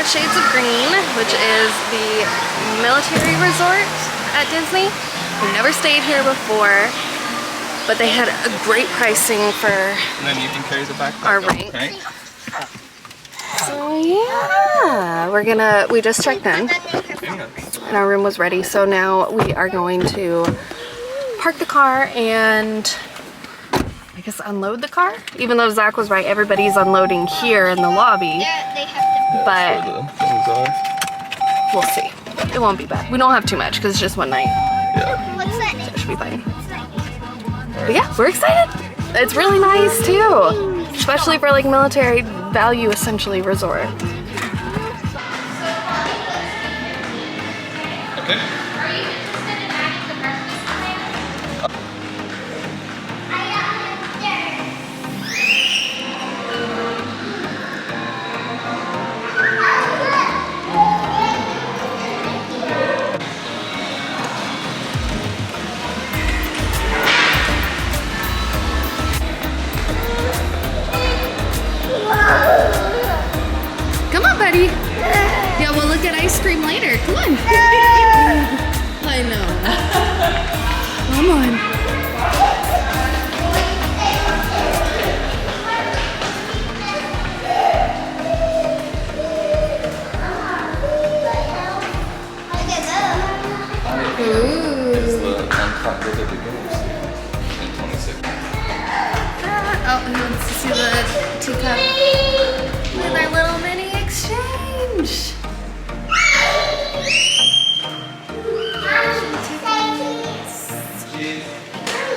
at Shades of Green, which is the military resort at Disney. We've never stayed here before, but they had a great pricing for and then you can carry the backpack our up, rank. okay? So yeah, we just checked in and our room was ready. So now we are going to park the car and I guess unload the car. Even though Zach was right, everybody's unloading here in the lobby. But we'll see. It won't be bad. We don't have too much because it's just one night. Yeah. So it should be fine. But yeah, we're excited. It's really nice too. Especially for like military value essentially resort. Okay. Come on, buddy. Yeah, we'll look at ice cream later. Come on. I know. Come on. It's the uncut look at the games in 26. Oh, who wants to see the teacup with our little mini exchange?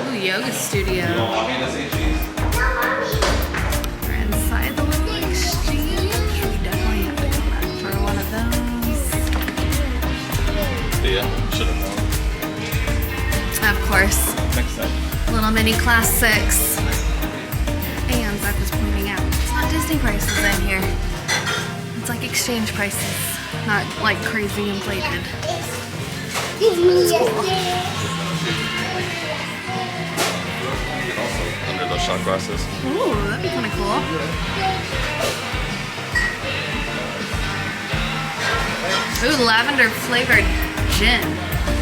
Ooh, yoga studio. You don't want me to say cheese? We're inside the little exchange. We definitely have to come back for one of those. Yeah, should have known. Of course. Next time. Little mini class 6. And Zach was pointing out, it's not Disney prices in here. It's like exchange prices, not like crazy inflated. That's cool. Under those shot glasses. Ooh, that'd be kind of cool. Ooh, lavender flavored gin.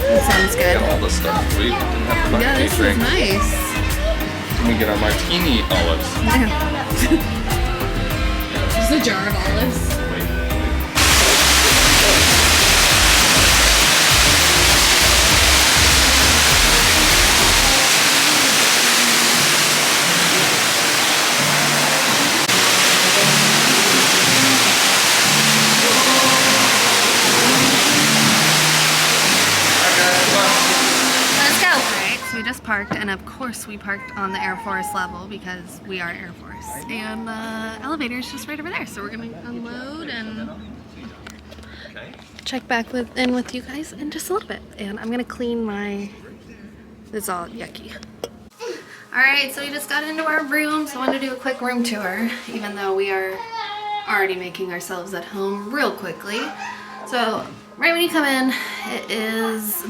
That sounds good. All this stuff. We didn't have to buy Yeah, this is drink. nice. Let me get our martini olives. Just a jar of olives. Let's go. Right, so we just parked, and of course we parked on the Air Force level because we are Air Force. And the elevator is just right over there, so we're gonna unload and check back in with you guys in just a little bit. And I'm gonna clean my. It's all yucky. All right, so we just got into our room, so I wanted to do a quick room tour, even though we are already making ourselves at home real quickly. So right when you come in,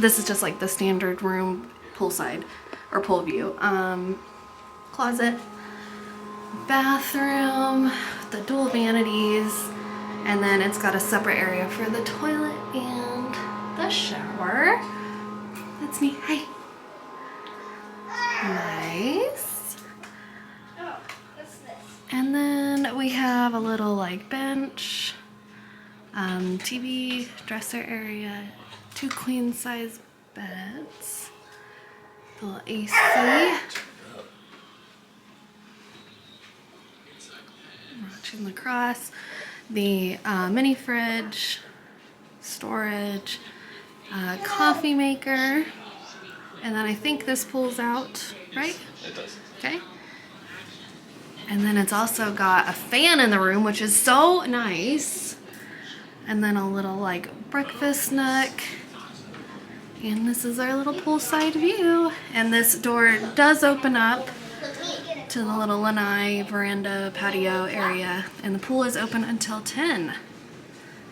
this is just like the standard room, poolside or pool view. Closet, bathroom, the dual vanities, and then it's got a separate area for the toilet and the shower. That's me. Hi. Nice. And then we have a little like bench, TV, dresser area, 2 queen size beds, the little AC, watching lacrosse, the mini fridge, storage, coffee maker, and then I think this pulls out, right? It does. Okay. And then it's also got a fan in the room, which is so nice. And then a little like breakfast nook. And this is our little poolside view. And this door does open up to the little lanai veranda patio area. And the pool is open until 10.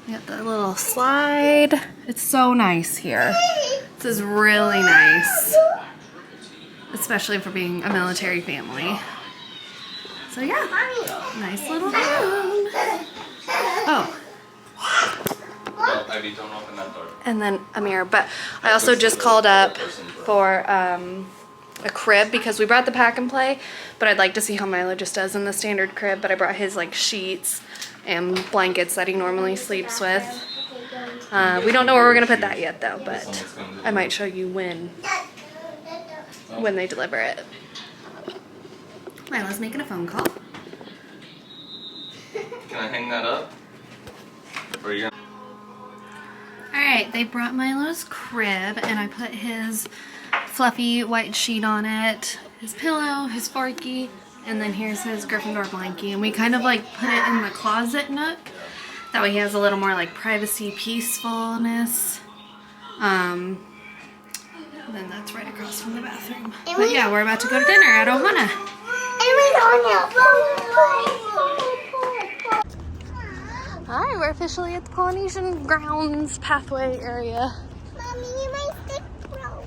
We got the little slide. It's so nice here. This is really nice. Especially for being a military family. So yeah, nice little room. Oh, Heidi, don't open that door. And then a mirror. But I also just called up for a crib because we brought the pack and play, but I'd like to see how Milo just does in the standard crib. But I brought his like sheets and blankets that he normally sleeps with. We don't know where we're gonna put that yet though, but I might show you when they deliver it. Milo's making a phone call. Can I hang that up? Or you? Alright, they brought Milo's crib and I put his fluffy white sheet on it, his pillow, his Forky, and then here's his Gryffindor blankie. And we kind of like put it in the closet nook. That way he has a little more like privacy, peacefulness. And then that's right across from the bathroom. But yeah, we're about to go to dinner at Ohana. Hi, we're officially at the Polynesian Grounds pathway area. Mommy, my stick broke.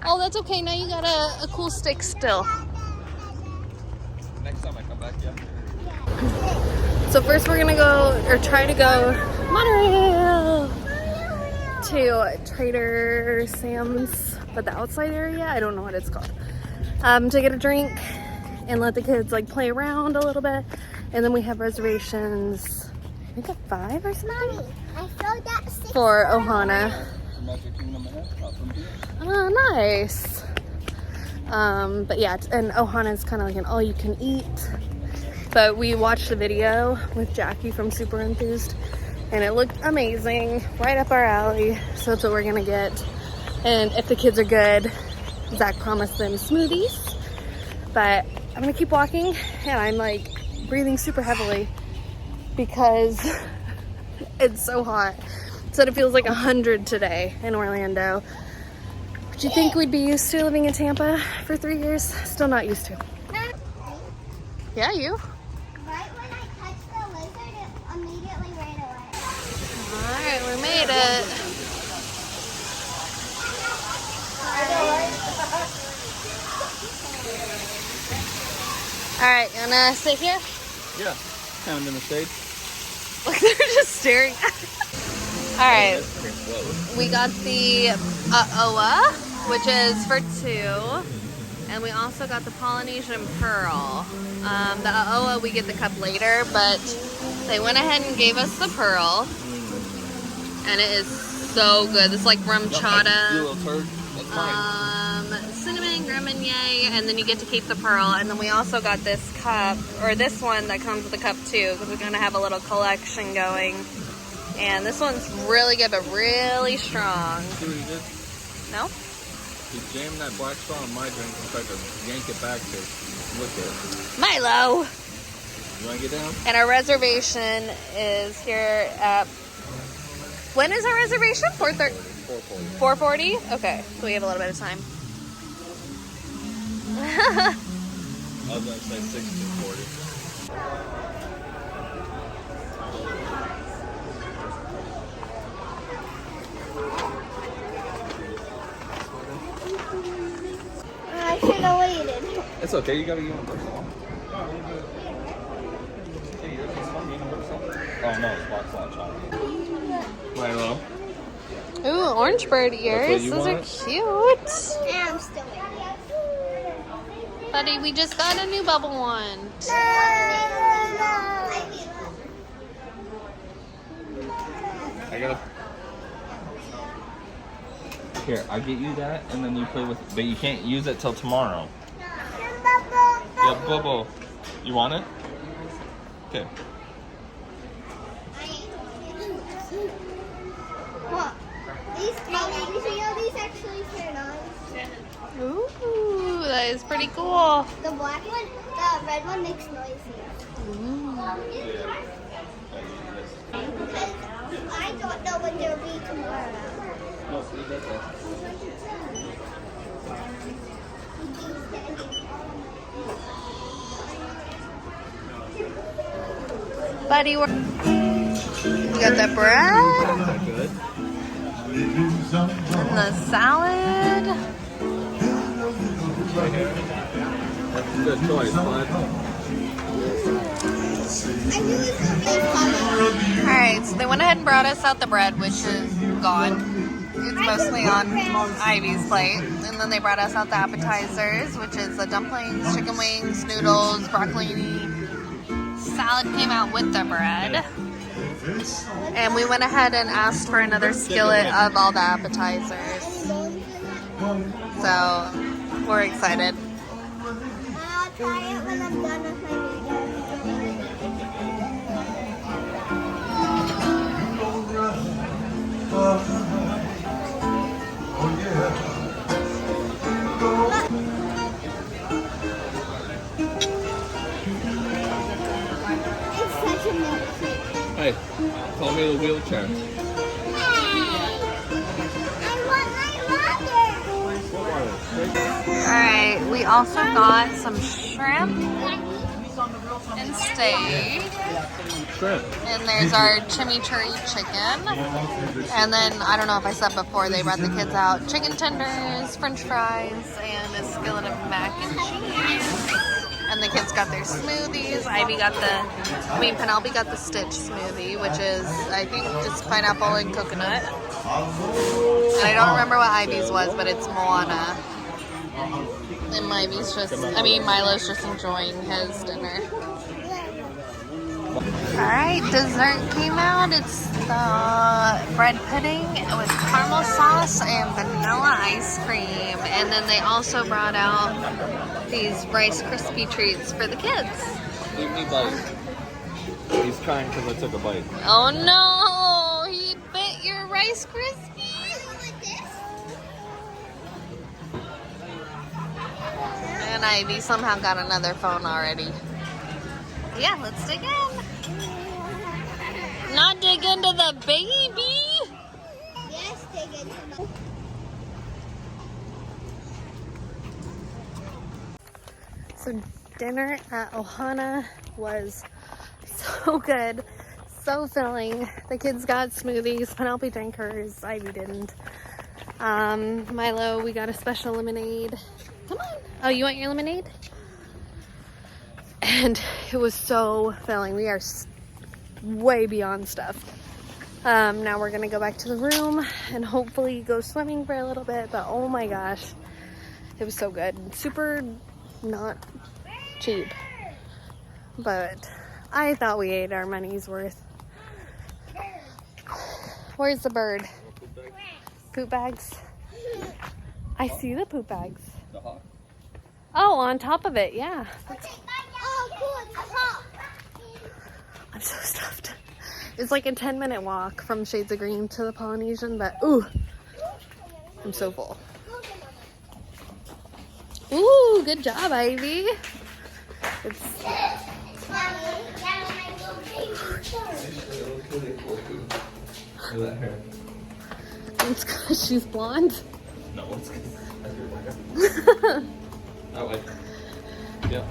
Oh, that's okay. Now you got a cool stick still. Next time I come back, yeah. So first we're gonna go, or try to go, monorail to Trader Sam's, but the outside area, I don't know what it's called, to get a drink and let the kids like play around a little bit. And then we have reservations, I think at 5 or something, Mommy, I saw that stick for Ohana. Magic Kingdom ahead, from here. Oh, nice. But yeah, and Ohana is kind of like an all-you-can-eat. But we watched the video with Jackie from Super Enthused, and it looked amazing, right up our alley. So that's what we're gonna get. And if the kids are good, Zach promised them smoothies. But I'm gonna keep walking, and I'm like breathing super heavily because it's so hot. Said it feels like 100 today in Orlando. Would you think we'd be used to living in Tampa for 3 years? Still not used to. Yeah, you? right when I touched the lizard, it immediately ran away. Alright, we made it. Alright, you wanna sit here? Yeah, kind of in the shade. Look, they're just staring at us. Alright, we got the Oa, which is for 2. And we also got the Polynesian Pearl. The Oa, we get the cup later, but they went ahead and gave us the Pearl. And it is so good. It's like rum You chata, little turd. That's mine. cinnamon, Greminier, and then you get to keep the Pearl. And then we also got this cup, or this one that comes with the cup too, because we're going to have a little collection going. And this one's really good, but really strong. See what he did? No? He jammed that black straw in my drink and tried to yank it back to lick it. Milo! You want to get down? And our reservation is here at... When is our reservation? 4:30? 440. 4:40? Okay, so we have a little bit of time. I was going to say 1640. I should have waited. It's okay, you got to get on first. Oh no, it's box lunch. Milo. Ooh, orange bird ears. you Those are want? cute. And I'm still waiting. Buddy, we just got a new bubble one. I gotta. Here, I get you that, and then you play with. But you can't use it till tomorrow. Yeah, Bobo. You want it? Okay. What? These actually turn on. Ooh, that is pretty cool. The black one, the red one makes noises. Because I don't know when they'll be tomorrow. Buddy, we got the bread Good. and the salad. Right here. That's a good choice, bud. I knew it was going to be coming. Alright, so they went ahead and brought us out the bread, which is gone. It's mostly on Ivy's plate. And then they brought us out the appetizers, which is the dumplings, chicken wings, noodles, broccolini. Salad came out with the bread. And we went ahead and asked for another skillet of all the appetizers. So, we're excited. I'll try it when I'm done with my It's such a milkshake. Hey, call me the wheelchair. Alright, we also got some shrimp and steak. Shrimp. And there's our chimichurri chicken. And then, I don't know if I said before, they brought the kids out chicken tenders, french fries, and a skillet of mac and cheese. And the kids got their smoothies. Penelope got the Stitch smoothie, which is, I think, just pineapple and coconut. And I don't remember what Ivy's was, but it's Moana. And Milo's just enjoying his dinner. Alright, dessert came out. It's the bread pudding with caramel sauce and vanilla ice cream. And then they also brought out these Rice Krispie treats for the kids. Give me bite. He's crying because I took a bite. Oh no! He bit your Rice Krispies! And Ivy somehow got another phone already. Yeah, let's dig in. Not dig into the baby! Yes, dig into the... So dinner at Ohana was so good, so filling. The kids got smoothies, Penelope drank hers, Ivy didn't. Milo, we got a special lemonade. Come on. Oh, you want your lemonade? And it was so filling. We are way beyond stuff. Now we're gonna go back to the room and hopefully go swimming for a little bit, but oh my gosh, it was so good. Super not cheap, but I thought we ate our money's worth. Where's the bird? Poop bags? I see the poop bags. Oh, on top of it, yeah. I'm so stuffed. It's like a 10-minute walk from Shades of Green to the Polynesian, but ooh, I'm so full. Ooh, good job, Ivy. It's because she's blonde. No, it's because I like it. Yeah.